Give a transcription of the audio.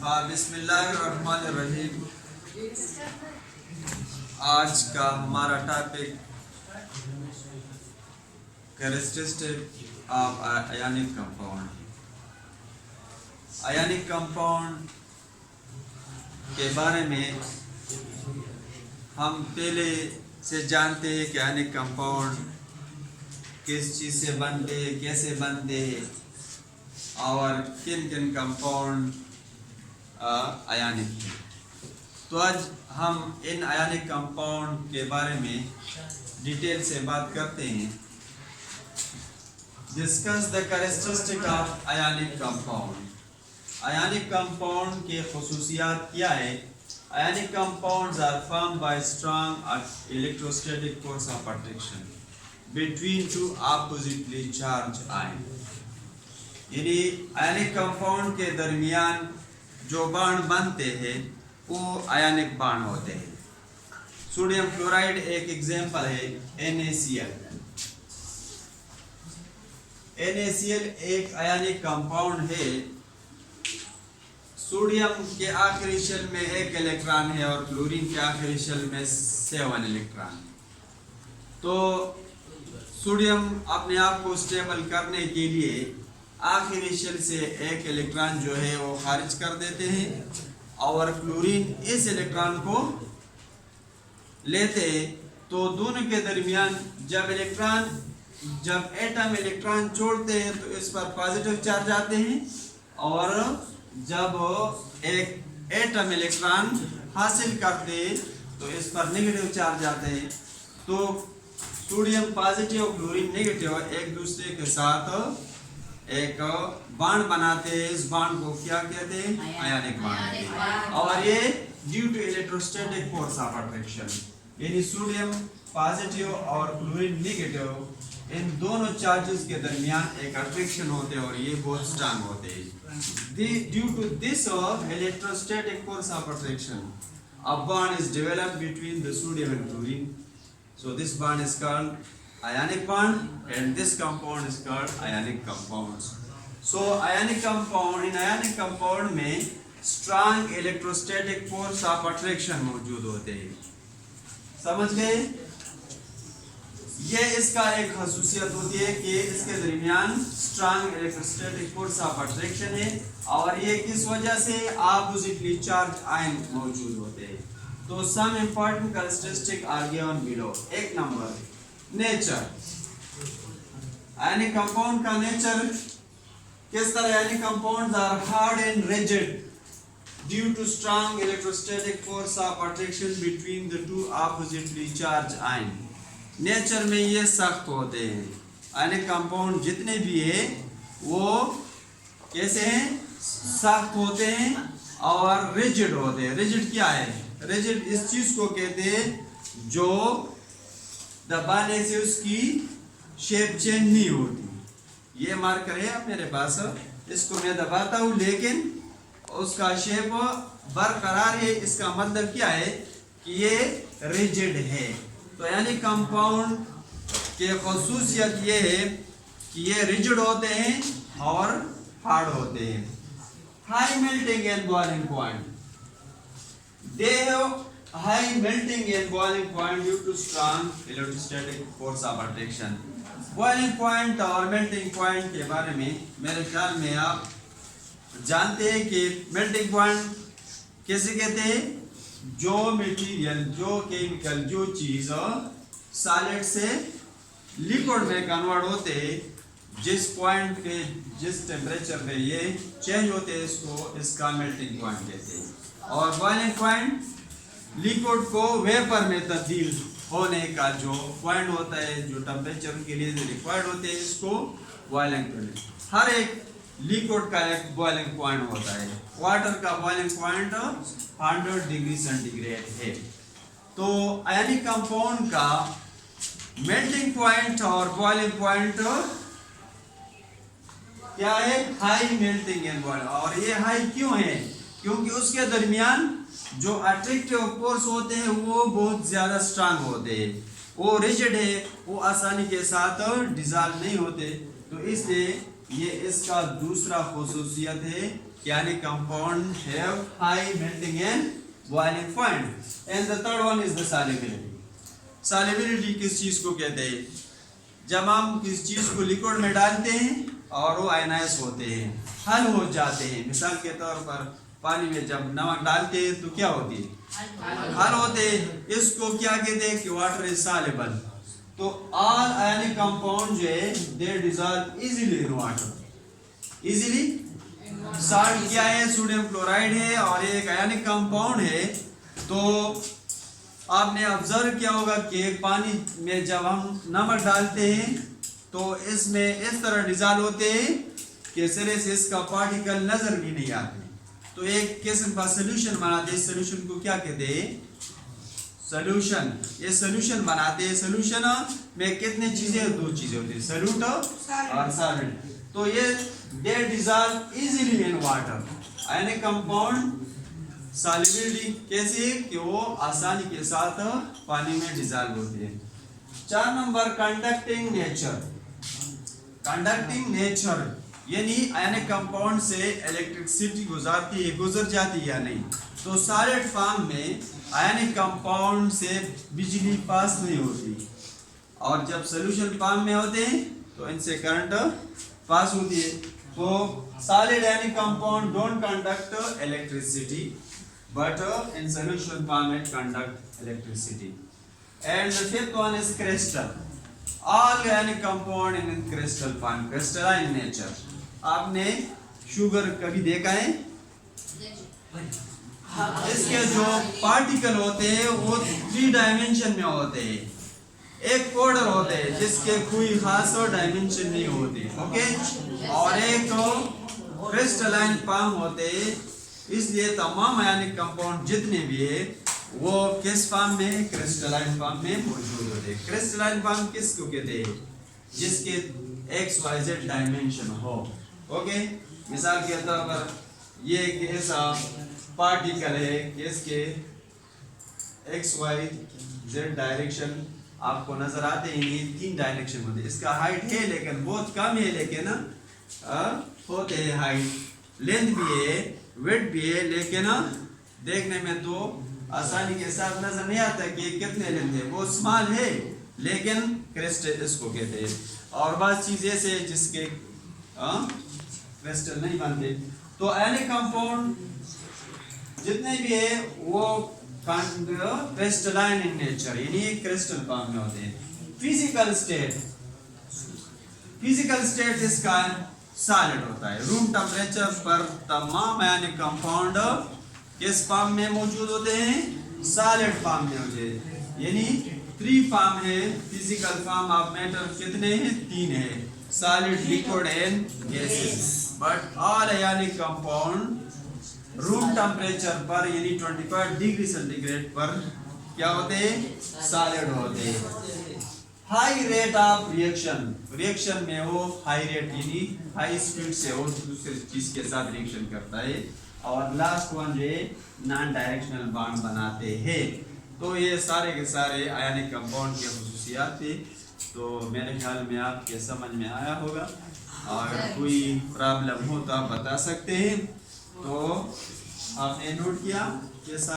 बिस्मिल्लाहिर्रहमानिर्रहीम। आज का हमारा topic characteristic of ionic compound. Ionic compound के बारे में हम पहले से जानते हैं कि आयनिक कंपाउंड किस चीज़ से बनते हैं, कैसे बनते हैं और किन किन कंपाउंड आयनिक है। तो आज हम इन आयनिक कंपाउंड के बारे में डिटेल से बात करते हैं। Discuss the characteristic of ionic compound. Ionic compound के खुसूसियात क्या है? Ionic compounds are formed by strong electrostatic force of attraction between two oppositely charge ion. यानी आयनिक कंपाउंड के दरमियान जो बांड बनते हैं वो आयनिक बांड होते हैं। सोडियम क्लोराइड एक एग्जांपल है। NaCl एक आयनिक कंपाउंड है। सोडियम के आखिरी शेल में 1 इलेक्ट्रॉन है और क्लोरीन के आखिरी शेल में 7 इलेक्ट्रॉन है। तो सोडियम अपने आप को स्टेबल करने के लिए आखिरी शेल से 1 इलेक्ट्रॉन जो है वो खारिज कर देते हैं और क्लोरीन इस इलेक्ट्रॉन को लेते हैं। तो दोनों के दरमियान जब एटम इलेक्ट्रॉन छोड़ते हैं तो इस पर पॉजिटिव चार्ज आते हैं और जब एक एटम इलेक्ट्रॉन हासिल करते हैं तो इस पर नेगेटिव चार्ज आते हैं। तो सोडियम पॉजिटिव और क्लोरीन नेगेटिव एक दूसरे के साथ एक बांड बनाते हैं। इस बांड को क्या कहते हैं? Ionic bond. और ये due to electrostatic force of attraction, यानी सोडियम पॉजिटिव और क्लोरीन नेगेटिव इन दोनों चार्जेस के दरमियान एक अट्रैक्शन होते हैं और ये बहुत स्ट्रांग होते हैं। Due to this electrostatic force of attraction a bond is developed between the sodium and chlorine. So this bond is called ionic bond and this compound is called ionic compounds. So ionic compound में strong electrostatic force of attraction मौजूद होते हैं। समझ गए? ये इसका एक खासियत होती है कि इसके दरमियान strong electrostatic force of attraction है और ये किस वजह से oppositely charged आयन मौजूद होते हैं। तो some important characteristics are given below। 1 number nature. Ionic compound का नेचर किस तरह? Ionic compounds are hard and rigid due to strong electrostatic force of attraction between the two oppositely charge ion. Nature में ये सख्त होते हैं। Ionic compound जितने भी है वो कैसे हैं? सख्त होते हैं और रिजिड होते हैं। रिजिड क्या है? रिजिड इस चीज को कहते हैं जो दबाने से उसकी शेप चेंज नहीं होती। ये मार्कर है मेरे पास, इसको मैं दबाता हूँ लेकिन उसका शेप बरकरार है। इसका मतलब क्या है कि ये रिजिड है। तो यानी कंपाउंड के खुसूसियत ये है कि ये रिजिड होते हैं और हार्ड होते हैं। High melting and boiling point. They have high melting and boiling point due to strong electrostatic force of attraction। boiling point और melting point के बारे में मेरे ख्याल में आप जानते हैं कि melting point कैसे कहते हैं? जो मटेरियल, जो केमिकल, जो चीज सॉलिड से लिक्विड में कन्वर्ट होते हैं, जिस पॉइंट पे, जिस टेम्परेचर पे ये चेंज होते हैं, इसका मेल्टिंग पॉइंट कहते हैं। और बॉइलिंग पॉइंट लिक्विड को वेपर में तब्दील होने का जो पॉइंट होता है, जो टेम्परेचर के लिए रिक्वायर्ड होते हैं, इसको बॉइलिंग पॉइंट। हर एक लिक्विड का एक बॉइलिंग पॉइंट होता है। वाटर का बॉइलिंग पॉइंट 100 डिग्री सेंटीग्रेड है। तो आयनिक कंपाउंड का मेल्टिंग पॉइंट और बॉइलिंग पॉइंट क्या है? High melting and boiling. और ये हाई क्यों है? क्योंकि उसके दरमियान जो अट्रैक्टिव फोर्स होते हैं वो बहुत ज्यादा स्ट्रांग होते हैं। वो रिजिड है, वो आसानी के साथ डिसॉल्व नहीं होते। तो इसलिए ये इसका दूसरा खुसूसियत है यानी compound have high melting and boiling point. And the third one is the solubility. Solubility किस चीज को कहते हैं? जब हम किस चीज को लिक्विड में डालते हैं और वो आयनाइज होते हैं, हल हो जाते हैं। मिसाल के तौर पर पानी में जब नमक डालते हैं तो क्या होती है? हल होते हैं। इसको क्या कहते हैं कि वाटर इज सॉल्युबल। तो ऑल आयनिक कंपाउंड जो है they dissolve easily in water. Easily salt क्या है? सोडियम क्लोराइड है और एक आयनिक कंपाउंड है। तो आपने ऑब्जर्व किया होगा कि पानी में जब हम नमक डालते हैं तो इसमें इस तरह डिसॉल्व होते हैं कि सिरे से इसका पार्टिकल नजर भी नहीं आते। तो एक किस्म का सोल्यूशन बनाते हैं। सोल्यूशन को क्या कहते हैं? सोल्यूशन। ये सोल्यूशन बनाते हैं। सोल्यूशन में कितनी चीजें? दो चीजें होती है, सोल्यूट और सॉल्वेंट। तो ये they dissolve easily in water. Ionic compound solubility कैसे है कि वो आसानी के साथ पानी में डिसॉल्व होते हैं। 4 number conducting nature. Conducting nature यानी आयनिक कंपाउंड से इलेक्ट्रिसिटी गुजर जाती है या नहीं। तो सॉलिड फॉर्म में आयनिक कंपाउंड से बिजली पास नहीं होती और जब सॉल्यूशन फॉर्म में होते हैं तो इनसे करंट पास होती है। तो solid ionic compound don't conduct electricity but in solution form it conduct electricity. And the fifth one is crystal. All organic compound in crystal form, crystalline nature. आपने sugar कभी देखा है? इसके जो पार्टिकल होते हैं वो 3 डायमेंशन में होते हैं। एक पाउडर होते हैं जिसके कोई खास डायमेंशन नहीं होते, ओके, और एक क्रिस्टलाइन फॉर्म होते हैं। इसलिए तमाम आयनिक कंपाउंड जितने भी है वो किस फॉर्म में? क्रिस्टलाइन फॉर्म में मौजूद होते हैं। क्रिस्टलाइन फॉर्म किसको कहते हैं? जिसके XYZ डायमेंशन हो, ओके। मिसाल के तौर पर ये एक ऐसा पार्टिकल है कि इसके XYZ डायरेक्शन आपको नजर आते हैं। ये 3 डायरेक्शन होते हैं। इसका हाइट है लेकिन बहुत कम है, लेकिन होते हैं हाइट, लेंथ भी है, वेट भी है, लेकिन देखने में तो आसानी के साथ नजर नहीं आता कि ये कितने लेंथ है। वो स्मॉल है लेकिन क्रिस्टल इसको कहते हैं। और बात चीज ऐसे है जिसके क्रिस्टल नहीं बनते। तो आयनिक कंपाउंड जितने भी है वो क्रिस्टलाइन इन नेचर यानी क्रिस्टल फॉर्म में होते हैं। फिजिकल स्टेट इसका सॉलिड होता है। रूम टेम्परेचर पर तमाम आयनिक कंपाउंड किस फॉर्म में मौजूद होते हैं? सॉलिड फॉर्म में होते हैं। यानी 3 फॉर्म है फिजिकल फॉर्म ऑफ मैटर। कितने हैं? 3 है, solid, liquid and gases. But all ionic compound room temperature पर यानी 25 डिग्री सेंटीग्रेड पर क्या होते हैं? सॉलिड होते हैं। हाई रेट ऑफ रिएक्शन में वो हाई रेट यानी हाई स्पीड से वो दूसरी चीज के साथ रिएक्शन करता है। और लास्ट वन जो है नॉन डायरेक्शनल बॉन्ड बनाते हैं। तो ये सारे के सारे आयनिक कंपाउंड की खुसूसियात थे। तो मेरे ख्याल में आपके समझ में आया होगा। और कोई प्रॉब्लम हो तो आप बता सकते हैं। तो आपने नोट किया?